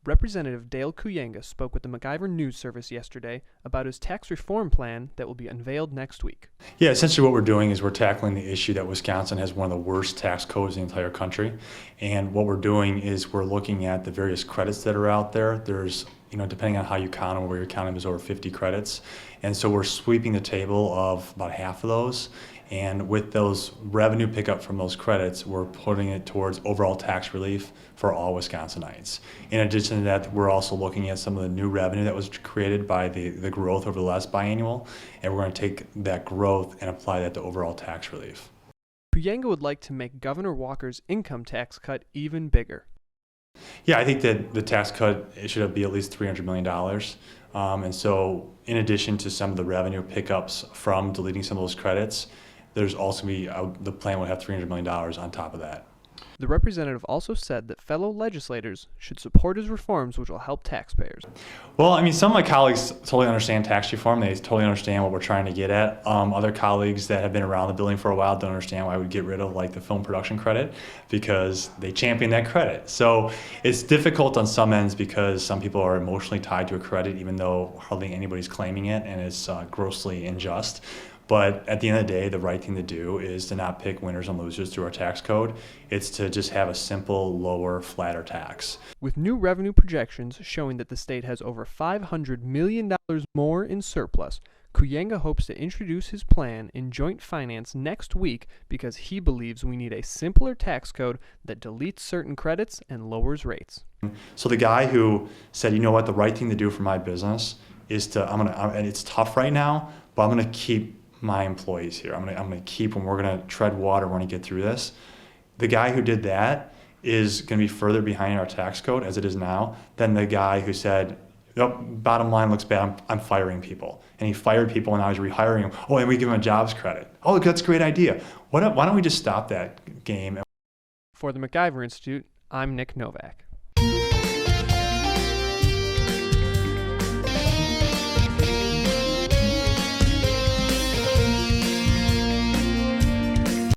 Representative Dale Kooyenga spoke with the MacIver News Service yesterday about his tax reform plan that will be unveiled next week. Yeah, essentially what we're doing is we're tackling the issue that Wisconsin has one of the worst tax codes in the entire country. And what we're doing is we're looking at the various credits that are out there. There's, depending on how you count them, where you're counting, there's over 50 credits. And so we're sweeping the table of about half of those. And with those revenue pickup from those credits, we're putting it towards overall tax relief for all Wisconsinites. In addition to that, we're also looking at some of the new revenue that was created by the growth over the last biennial, and we're going to take that growth and apply that to overall tax relief. Kooyenga would like to make Governor Walker's income tax cut even bigger. Yeah, I think that the tax cut should be at least $300 million. And so in addition to some of the revenue pickups from deleting some of those credits, there's also the plan would have $300 million on top of that. The representative also said that fellow legislators should support his reforms, which will help taxpayers. Well, some of my colleagues totally understand tax reform. They totally understand what we're trying to get at. Other colleagues that have been around the building for a while don't understand why I would get rid of the film production credit, because they champion that credit. So it's difficult on some ends because some people are emotionally tied to a credit, even though hardly anybody's claiming it, and it's grossly unjust. But at the end of the day, the right thing to do is to not pick winners and losers through our tax code. It's to just have a simple, lower, flatter tax. With new revenue projections showing that the state has over $500 million more in surplus, Kooyenga hopes to introduce his plan in joint finance next week because he believes we need a simpler tax code that deletes certain credits and lowers rates. So the guy who said, you know what, the right thing to do for my business is and it's tough right now, but I'm going to keep my employees here. I'm gonna keep them. We're gonna tread water when we get through this. The guy who did that is gonna be further behind our tax code as it is now than the guy who said, "Nope, bottom line looks bad. I'm firing people." And he fired people, and now he's rehiring them. Oh, and we give him a jobs credit. Oh, that's a great idea. Why don't we just stop that game? For the MacIver Institute, I'm Nick Novak.